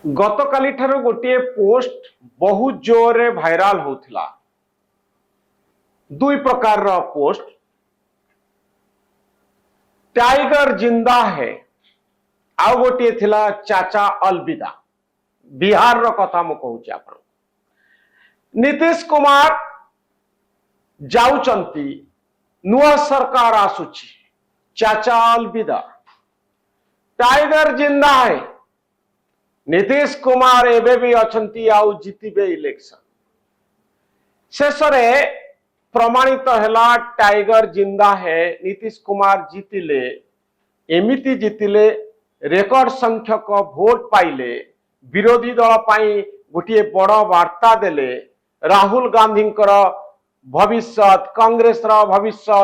गतकाली ठारू गोटे पोस्ट बहुत जोर रे भाइराल होथिला। दुई प्रकार रो पोस्ट। टाइगर जिंदा है आउ गोटे थिला चाचा अलविदा। बिहार रो कथा मु कहूची आपन। नीतीश कुमार जाउचंती, नुआ सरकार आसुची, चाचा अलविदा। टाइगर जिंदा है, नीतीश कुमार एबे भी अछंती आउ जीतिबे इलेक्शन। शेष रे प्रमाणित हैला टाइगर जिंदा है, नीतीश कुमार जीतिले, एमिति जीतिले, रेकर्ड संख्यक भोट पाइले, विरोधी दल पाई गोटे बड़ वार्ता देले, राहुल गांधी भविष्य, कांग्रेस भविष्य,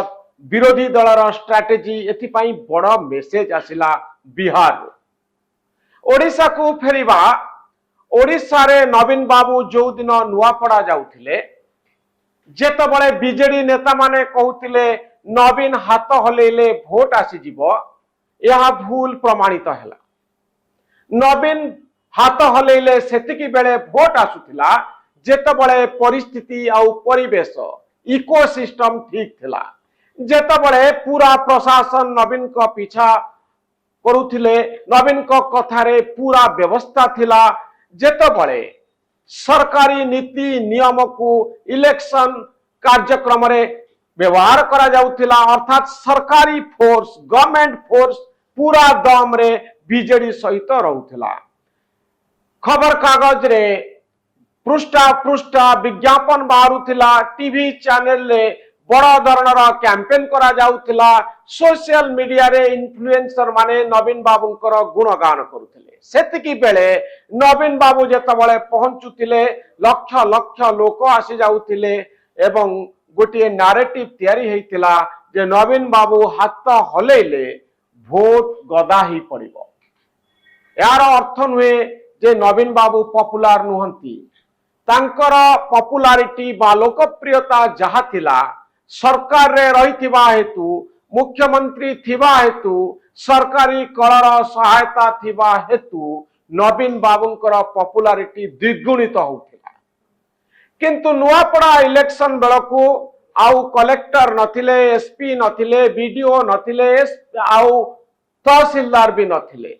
विरोधी दल स्ट्राटेजी एथि बड़ मेसेज आसिला बिहार। ओडिशा को फेरिबा, ओडिशा रे नवीन बाबू जो दिन नुआपड़ा जाउथिले, जेतबळे बीजेडी नेता माने कहउथिले नवीन हाथ हलेले भोट आसी जीवो, यह भूल प्रमाणित हैला। नवीन हाथ हलेले सेतिकी बेले भोट आसुथिला जेतबळे परिस्थिति आउ परिवेश इकोसिस्टम ठीक थिला। जेतबळे पूरा प्रशासन नवीन को पीछा करुथिले, नवीन को कथारे पूरा व्यवस्था थिला। जेतबळे सरकारी नीति नियम को इलेक्शन कार्यक्रम रे व्यवहार करा जाउथिला, अर्थात सरकारी फोर्स, गवर्नमेंट फोर्स पूरा दम रे बीजेडी सहित रहउथिला। खबर कागज रे पृष्ठा पृष्ठा विज्ञापन बाहरुथिला, टीवी चैनल रे बड़ धरणर कैंपेन करा जाउथिला, सोशल मीडिया रे इन्फ्लुएंसर माने नवीन बाबूंकर गुणगान करुथिले। सेतिकी बेले नवीन बाबू जेतबळे पहुंचुथिले, लक्ष लक्ष लोक आसी जाउथिले एवं गोटे नारेटिव तैयारी हेतिला जे नवीन बाबू हाथ हलेले भोट गदा ही पड़िबो। यार अर्थ नुहे जे नवीन बाबू पॉपुलर नुहंती, तांकर पॉपुलारिटी बा लोकप्रियता जहा थिला सरकार रे रहिथिबा हेतु, मुख्यमंत्री थिबा हेतु, सरकारी कलर सहायता थिबा हेतु नवीन बाबूंकर पॉपुलारिटी द्विगुणित होथिला। किंतु नुआपड़ा इलेक्शन बेलकू आउ कलेक्टर नथिले, एसपी नथिले, बीडीओ नथिले, आउ तहसीलदार भी नथिले।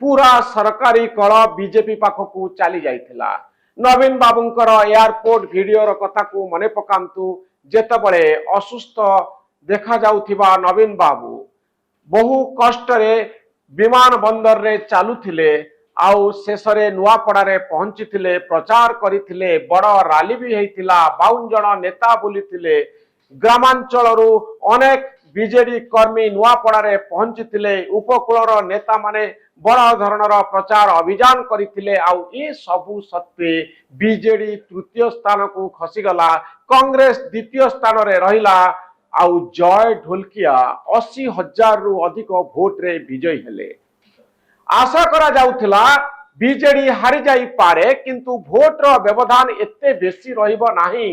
पूरा सरकारी कल बीजेपी पाखकू चली जाइथिला। नवीन बाबूंकर एयरपोर्ट वीडियो कथा को मने पकांतु, जेतबळे असुस्थ देखा जाउथिबा नवीन बाबू बहु कष्ट रे विमान बंदर रे चालुथिले, आउ शेषरे नुआपड़ा रे पहुंचीथिले, प्रचार करिथिले, बड़ रैली भी हेतिला, 52 जन नेता बुलिथिले। ग्रामांचलरू अनेक बीजेडी कर्मी नुआपड़ा रे पहुंचीथिले, उपकूलर नेता माने बड़ धरणर प्रचार अभियान करथिले। आउ ए सबु सत्वे बीजेडी तृतीय स्थान को खसीगला, कांग्रेस द्वितीय स्थान रे रहिला। आउ जय ढोलकिया 80,000 रु अधिक भोट रे विजयी हेले। आशा करा जाउथिला बीजेडी हारि जाई पारे, किंतु भोट रो व्यवधान एते बेसी रहिबो नाही,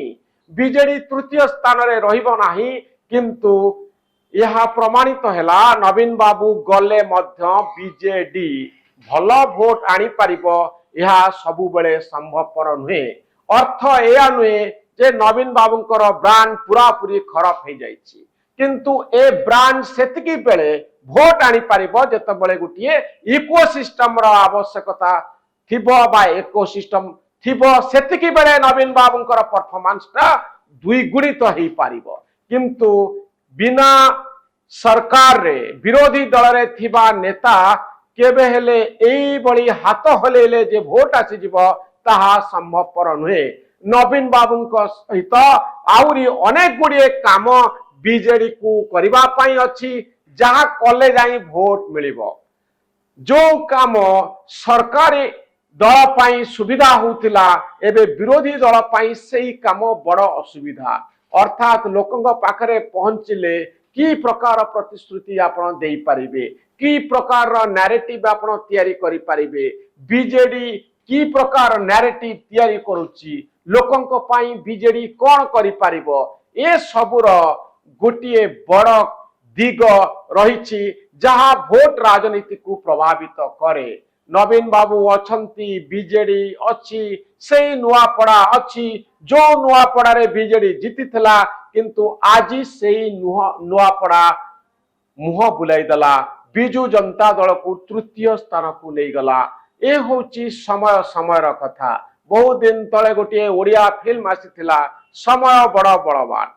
बीजेडी तृतीय स्थान रे रहिबो नाही। किंतु यह प्रमाणित हैला नवीन बाबू गले मध्य बीजेडी भल भोट आनी पारिबो, यह सबु बेले संभवपर नुहे। अर्थ एया नुहे जे नवीन बाबूंकर ब्रांड पूरा पूरी खराब हो जाइछि, किंतु ए ब्रांड सेतिकी बेले भोट आनी पारिबो जेतबळे गुटिए इकोसिस्टम रो आवश्यकता थिबो बा इकोसिस्टम थिबो, सेतिकी बेले नवीन बाबूंकर परफॉर्मेंस ता द्विगुणित हो पारिबो। किंतु बिना सरकार रे विरोधी दल रे थिबा नेता केबे हेले एई बळी हाथ हलेले जे भोट आसी जीवो ताहा संभवपर नुहे। नवीन बाबूंक सहित आउरी अनेक गुड़िए काम बीजेडी को करिबा पई अछि, जहा कले जाई भोट मिलिबो। जो काम सरकारी दल पई सुविधा होतिला, एबे विरोधी दल पई सेही काम बड़ असुविधा। अर्थात लोकंग पाखरे पहुंचिले की प्रकार प्रतिश्रुति आपण देई परिबे, की प्रकार नैरेटिव आपण तैयारी करि परिबे, बीजेडी की प्रकार नैरेटिव तैयारी करूची, लोकंक पाई बीजेडी कोन करि पारिबो, ए सबुर गोटिए बड़ दिग रही जहाँ भोट राजनीति को प्रभावित करे। नवीन बाबू अछंती बीजेडी अच्छी से नुआपड़ा अच्छी जो नुआपड़ा रे बीजेडी जीती थिला किंतु आज से नुआपड़ा मुह बुलाई देला बिजु जनता दल को तृतीय स्थान को नहीं गला। ए होची समय समयर कथा। बहुत दिन तले गोटे ओडिया फिल्म आसीथिला समय बड़ बड़वान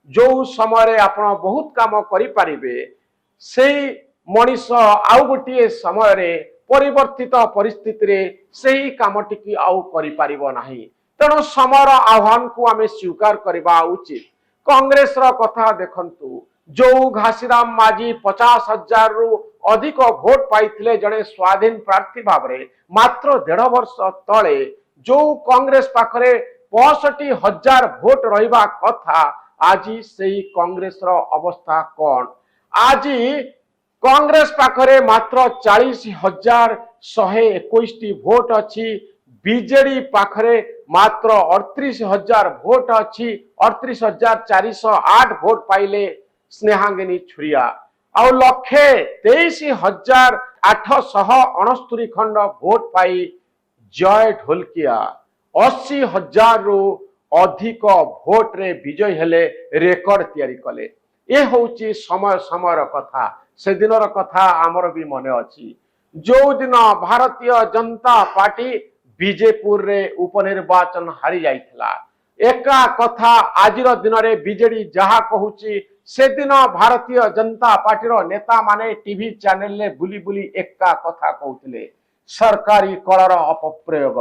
जो समय आपण बहुत काम करि पारिबे से मनीष आउ गोटे समय परिवर्तित परिस्थिति रे सही कामटी की आउ करि पारिबो नाही। तेणु समर आह्वान को आमे स्वीकार करबा उचित। कांग्रेस रो कथा देखंतु जो घासीराम माझी 50,000 रु अधिक भोट पाइथिले जड़े स्वाधीन प्रार्थी भाव में मात्र 1.5 वर्ष तले जो कांग्रेस पाखरे 65,000 भोट रहिबा कथा आज से कांग्रेस रो अवस्था कौन। आज कांग्रेस पाखरे मात्र 40,121 भोट अच्छी बीजेडी पाखरे मात्र 38,000 भोट अच्छी 38,408 भोट पाइले स्नेहांगिनी छुरिया आउ 1,23,869 खंड भोट पाई जय ढोलकिया 80,000 रु अधिक भोट रे विजय हेले रेकर्ड तैयारी कले। ये होची समय समयर कथा। से दिनर कथा आमर भी मन अच्छी जो दिन भारतीय जनता पार्टी बीजेपुर रे उपनिर्वाचन हारी जाइथिला एका कथा आजिर दिन रे बीजेडी जहा कहूची से दिन भारतीय जनता पार्टी रो नेता माने टीवी चैनल ले बुली बुली एका कथा कहउथिले सरकारी कलर अपप्रयोग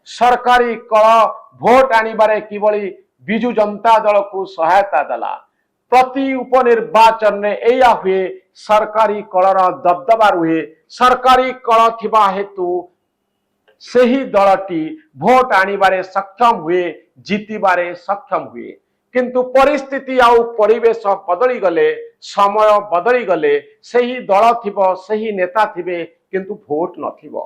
सरकारी कल भोट आनिबारे किबळी बिजु जनता दल को सहायता दला प्रति उपनिर्वाचन में एया हुए सरकारी कलर दबदबा रुहे सरकारी कल थिबा हेतु सही दलटी भोट आनिबारे सक्षम हुए जीतिबारे सक्षम हुए किंतु परिस्थिति आउ परिवेश बदली गले समय बदली गले सही दल थिबो सही नेता थिबे किंतु भोट नथिबो।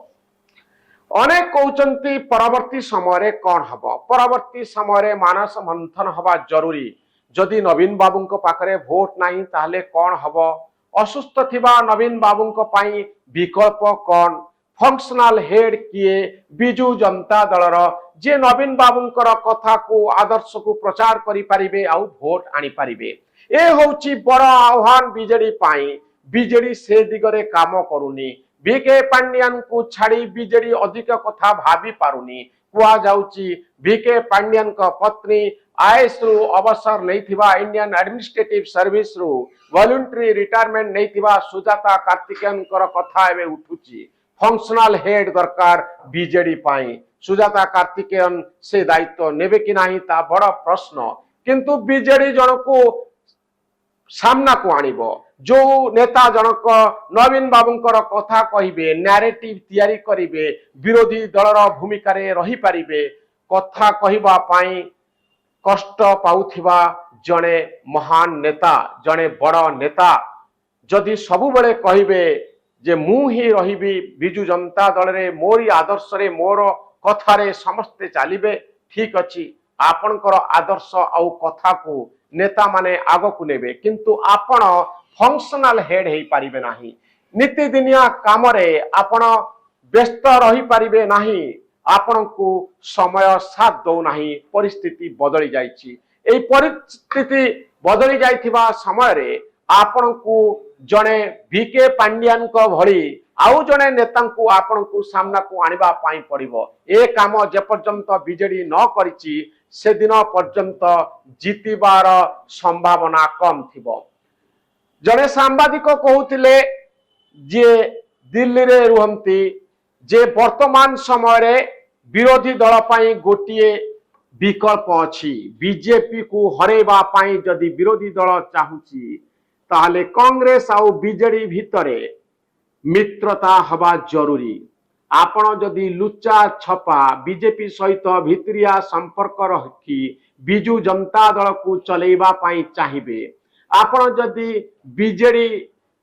अनेक कहउचंती परवर्ती समय रे कोन हबो परवर्ती समय रे मानस मंथन हवा जरूरी जदि नवीन बाबू को पाखरे भोट नहीं ताहले कौन हबो असुस्थ थिबा नवीन बाबू को पाई विकल्प कौन फंक्शनल हेड किए बिजु जनता दलर जे नवीन बाबू कथा को आदर्श को प्रचार करि पारिबे आउ भोट आनी पारिबे। ए होची बड़ आह्वान बीजेडी पाई बीजेडी से दिगरे काम करूनी बीके पांड्यान को छाड़ी बीजेडी अधिक कथा भाभी पारुनी कुआ जाउची बीके पांड्यान का पत्नी आईएएस रु अवसर नहीं थिबा इंडियन एडमिनिस्ट्रेटिव सर्विस रु वॉलंटरी रिटायरमेंट नहीं थिबा सुजाता कार्तिकेयन कर कथा एबे उठुची फंक्शनल हेड दरकार बीजेडी पाई सुजाता कार्तिकेयन से दायित्व नेबे कि नाही ता बड़ प्रश्न किंतु बीजेडी जनको सामना को आनिबो जो नेता जनक नवीन बाबूंकर कथा कहिबे नैरेटिव तैयारी करिवे विरोधी दलर भूमिका रे रही पारिबे कथा कहिबा पाई कष्ट पाउथिबा जने महान नेता जने बड़ नेता जदि सबु बेले कहिबे जे मु ही रहिबी बिजु जनता दल रे मोरी आदर्श रे मोर कथा रे समस्ते चलिबे ठीक अछि आपनकर आदर्श आउ कथा को नेता माने आगो को नेबे किंतु आपण फंक्शनल हेड हेई पारिबे नाही नीतिदिनिया काम रे आपण व्यस्त रही पारिबे नाही आपण को समय साथ दो नाही परिस्थिति बदली जाइछि एई परिस्थिति बदली जाइथिबा समय रे आपण को जने बीके पांड्यान को भली आउ जने नेता को आपण को सामना को आनिबा पाई पड़िबो ए काम जे पर्यंत बीजेडी न करिछि से दिन पर्यंत जीतिबार संभावना कम थिबो। जने सांबादिक कहउथिले जे दिल्ली रे रुहंती जे वर्तमान समय रे विरोधी दल पाई गोटिए विकल्प अछि बीजेपी को हरेबा पाई जदि विरोधी दल चाहुची ताहले कांग्रेस आउ बीजेडी भितरे मित्रता हवा जरूरी आपण जदि लुचा छपा बीजेपी सहित भित्रिया संपर्क रखी बिजु जनता दल को चलेबा पाई चाहिबे आपण जदि बीजेडी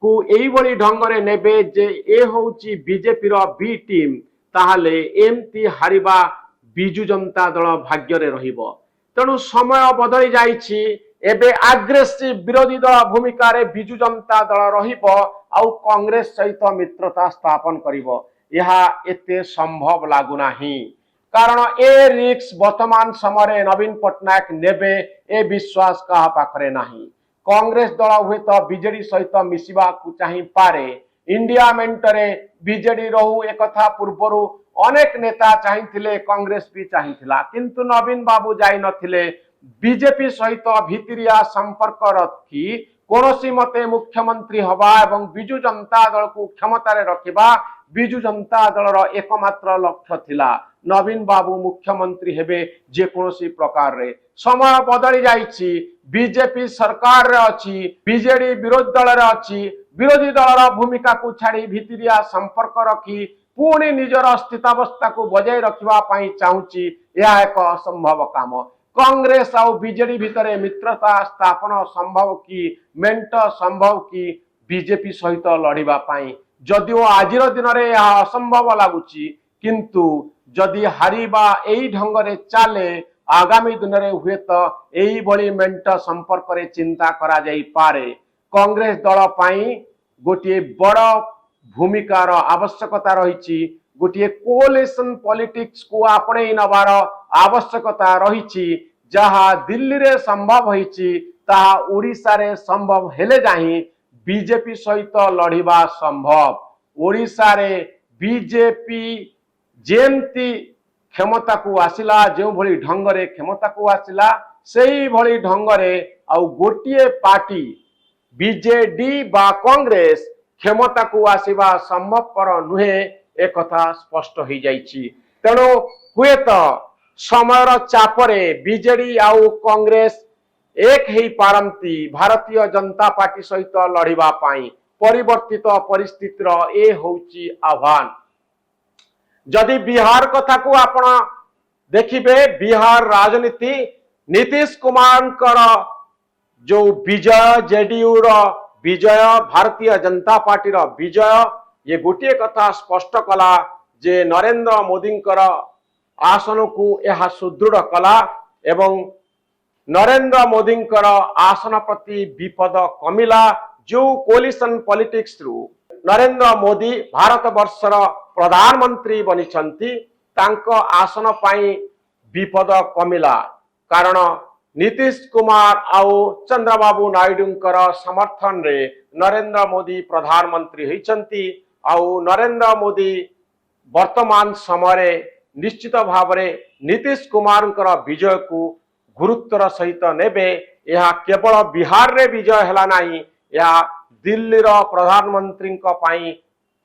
को एई बड़ी ढंग रे नेबे जे ए होउची बीजेपी रो बी टीम ताहले एमती हारिबा बिजु जनता दल भाग्य रे रहिबो। तेणु समय बदली जाइछि एबे अग्रेसिव विरोधी दल भूमिका रे बिजु जनता दल रहिबो आउ कांग्रेस सहित मित्रता स्थापन करिबो। यह एते संभव लागुना कारण ए रिक्स वर्तमान समय नवीन पट्टनायक नेबे ए विश्वास कहा पाखरे नाही। कांग्रेस दल हुए तो बीजेडी सहित मिसिबा को चाहि पारे। इंडिया मेंटरे बीजेडी रहू एक कथा पूर्वरु अनेक नेता चाहिथिले, कांग्रेस भी चाहिथिला, किंतु नवीन बाबू जाई नथिले। बीजेपी सहित भितरिया संपर्क रखी कोनोसी मते मुख्यमंत्री हवा एवं बिजु जनता दल को क्षमतारे रखिबा बिजु जनता दलर एकमात्र लक्ष्य थिला। नवीन बाबू मुख्यमंत्री हेबे जे कोनोसी प्रकार रे। समय बदली जाइछि, बीजेपी सरकार रे अछि, बीजेडी विरोधी दल रे अछि। विरोधी दलर भूमिका को छाड़ी भितरिया संपर्क रखी पुणी निजर स्थितावस्था को बजाय रखिबा पई चाहूची, यह एक असंभव काम। कांग्रेस और बीजेडी भितरे मित्रता स्थापन संभव कि मेंट संभव कि बीजेपी सहित लड़िबा पई? जदिओ आज दिन में यह असंभव लगुच, किंतु जदि हारिबा एई ढंगरे चले आगामी दिन में हुए तो यही भली मेंट संपर्क रे चिंता करा जाई पारे। कांग्रेस दल पई गोटे बड़ भूमिकार आवश्यकता रही। गोटे कोलिशन पॉलिटिक्स को आपणे नबार आवश्यकता रही। जहा दिल्ली रे संभव होईची ताहा ओडिशा रे संभव हेले जाही बीजेपी सहित लड़िबा संभव। ओडिशा रे बीजेपी जेमती क्षमता को आसिला, जो भली ढंगरे क्षमता को आसिला सेही भली ढंगरे आउ गोटिए पार्टी बीजेडी बा कांग्रेस क्षमता को आसिबा संभवपर नुहे एक कथा स्पष्ट हो जाइछि। तेणु हुए तो समयर चापरे बीजेडी आउ कांग्रेस एक ही पारंती भारतीय जनता पार्टी सहित लड़िबा पाई। परिवर्तित परिस्थितिर ए होउछि आह्वान। जदि बिहार कथा को आपण देखिबे, बिहार राजनीति नीतीश कुमार जो विजय, जेडीयू रो विजय, भारतीय जनता पार्टी रो विजय, ये गोटे कथा स्पष्ट कला जे नरेंद्र मोदी आसन को यह सुदृढ़ कला एवं नरेंद्र मोदी आसन प्रति विपद कमिला। जो कोलिशन पॉलिटिक्स रु नरेंद्र मोदी भारत वर्षर प्रधानमंत्री बनिछंती, तांको आसन पाई विपद कमिला कारण नीतीश कुमार आउ चंद्रबाबू नायडू समर्थन रे नरेंद्र मोदी प्रधानमंत्री होइछंती। आउ नरेंद्र मोदी वर्तमान समय निश्चित भाव नीतीश कुमार विजय को गुरुत्वर सहित नेबे। यह केवल बिहार रे विजय हैला नाही, यह दिल्ली रो प्रधानमंत्री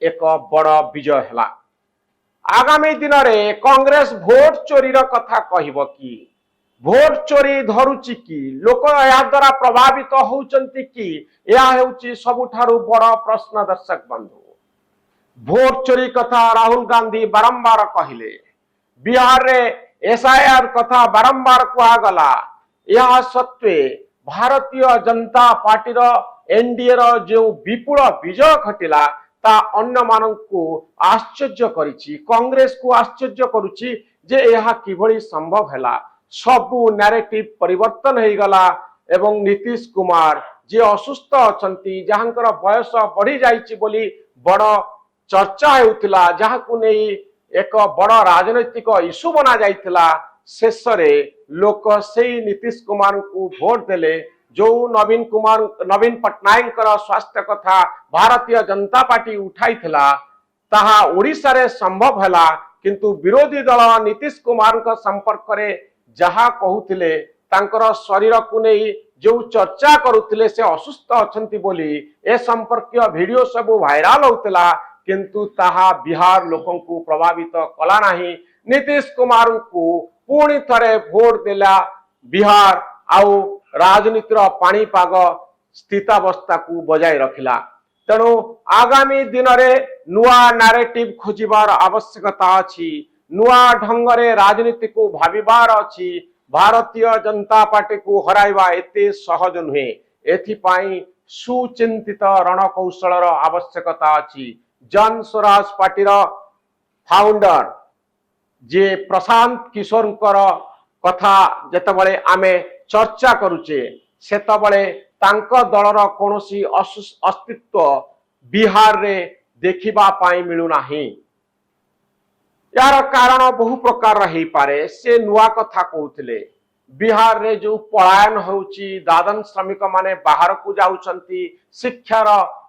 एक बड़ विजय हैला। आगामी दिन में कांग्रेस भोट चोरी रो कथा कहब कि भोट चोरी धरुची कि लोक या द्वारा प्रभावित होउचंती कि यह हेउची सबुठारु बड़ प्रश्न। दर्शक बंधु, भोट चोरी कथा राहुल गांधी बारंबार कहले, बिहार रे एसआईआर कथा बारंबार कहगला। यह सत्वे भारतीय जनता पार्टी रो एनडीए रो जो विपुल विजय घटिला ता अन्य मानकु आश्चर्य करिछि, कांग्रेस को आश्चर्य करुछि जे यह किभली संभव हैला। सबु नैरेटिव परिवर्तन हो गला एवं नीतीश कुमार जे असुस्थ अछंती, जहांकर बयस बढ़ी जाइछि बोली बड़ चर्चा हेउतिला, जहाकु नै एक बड़ राजनैतिक इश्यू बना जाइतिला, शेष रे लोक सेही नीतीश कुमार को भोट देले। जो नवीन पट्टनायक स्वास्थ्य कथा भारतीय जनता पार्टी उठाई ताहा ओडिशा रे संभव हैला, किंतु विरोधी दल नीतीश कुमार संपर्क रे जहा कहूतिले तांकर शरीर को नहीं जो चर्चा करुतिले से असुस्थ अछंती बोली ए संपर्कीय वीडियो सब वायरल होतिला, किंतु ताहा बिहार लोकों को प्रभावित कला नाही। नीतीश कुमार को पुणी थरे भोट देला बिहार आउ राजनीतिर पाणीपाग स्थितावस्था को बजाय रखिला। तेणु आगामी दिन में नुआ नैरेटिव खोजिबार आवश्यकता अछि, नुआ ढंगरे राजनीति को भाविबार अछि। भारतीय जनता पार्टी को हराइबा एते सहज नुहे, एथिपाई सुचिंतित रणकौशलर आवश्यकता अछि। जन स्वराज पार्टी फाउंडर जे प्रशांत किशोर कथा जेतबळे आमे चर्चा करुचे सेतबळे तांको दलर कोनोसी अस्तित्व बिहार रे देखिबा पाई मिलु नाही। यार कारण बहु प्रकार रही पारे से नुआ कथा कहते बिहार रे जो पलायन होउची दादन श्रमिक माने बाहर को जाउछंती शिक्षार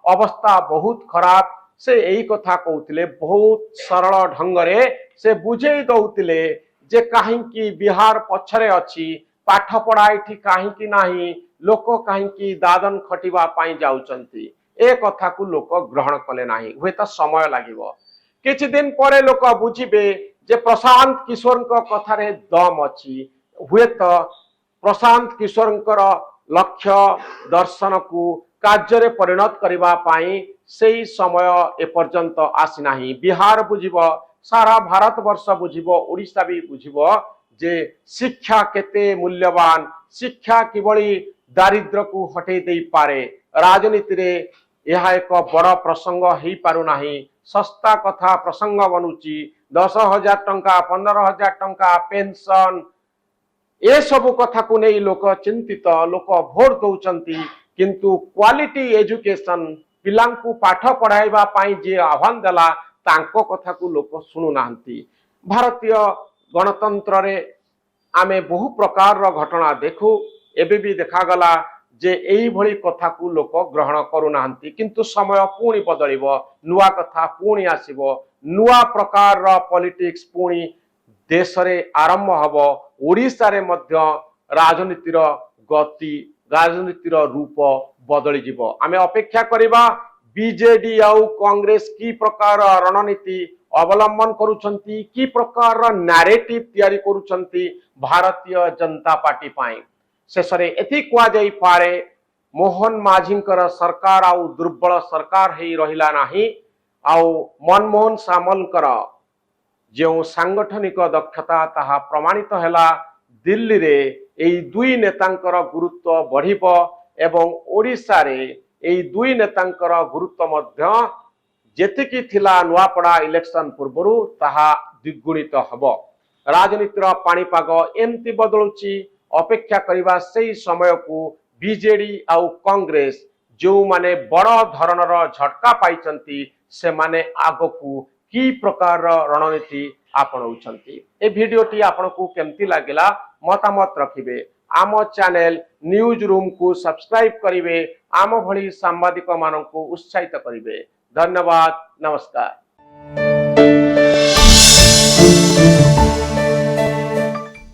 अवस्था बहुत खराब से यही कथा कहते बहुत सरल ढंग रे से बुझे दउतिले जे काहींकी बिहार पछरे अछि पाठ पढ़ा एठी काहींकी नाही लोक काहींकी दादन खटिबा पाई जाउछंती ए कथा को लोक ग्रहण कले नाही हुए तो समय लागिवो किछि दिन परे लोक बुझिबे जे प्रशांत किशोर कथारे दम अछि हुए तो प्रशांत किशोर लक्ष्य दर्शन को कार्य परिणत करबा पाई सेही समय एपर्यंत आसी नाही बिहार बुझिबो सारा भारत वर्ष बुझिबो ओडिशा भी बुझिबो जे शिक्षा केते मूल्यवान शिक्षा किभली दारिद्र को हटै दे पारे राजनीति रे यह एक बड़ प्रसंग हो पारु नाही सस्ता कथा प्रसंग बनुची 10,000 टंका 15,000 टंका पेंशन ए सब कथा को नहीं लोक चिंतित लोक भोट दौरान किंतु क्वालिटी एजुकेशन पिलांकु पाठ पढ़ाइबा पाई जे आह्वान देला तांको कथा को लोक सुनु नाहंती भारतीय गणतंत्र रे आमे बहु प्रकार घटना देखु एबे भी देखा गला जे एई भली कथा को लोक ग्रहण करू नाहंती किंतु समय पुणी बदलिबो नुआ कथा पुणी आसीबो नुआ प्रकार पॉलिटिक्स पुणी देश रे आरंभ हबो ओडिशा रे मध्य राजनीतिर गति राजनीतिर रूप बदली जिवो आमे अपेक्षा करिबा बीजेडी आउ कांग्रेस की प्रकार रणनीति अवलंबन करूछंती की प्रकार नैरेटिव तैयारी करूछंती भारतीय जनता पार्टी पाई शेषरे एथि कुआ जाई पारे मोहन माझींकर सरकार आउ दुर्बल सरकार हेई रहिला नाही आउ मनमोहन सामलकर जो सांगठनिक दक्षता ताहा प्रमाणित हैला दिल्ली रे एई दुई नेतांकर गुरुत्व बढ़िबो एवं ओडिशा रे एई दुई नेतांकर गुरुत्व मध्य जेतिकी थिला नुआपड़ा इलेक्शन पूर्वरु ताहा द्विगुणित हबो राजनीतिर पाणीपाग एमती बदलुची अपेक्षा करिबा सेही समय को बीजेडी आउ कांग्रेस जो माने बड़ धरणर झटका पाइचंती से माने आगकू की प्रकार रणनीति आपणाउछंती ए वीडियोटी आपनको केमती लागिला मतामत रखिबे आम चैनल न्यूज रूम को सब्सक्राइब करिवे आम भली सांबादिक माननको उत्साहित करिवे धन्यवाद नमस्कार।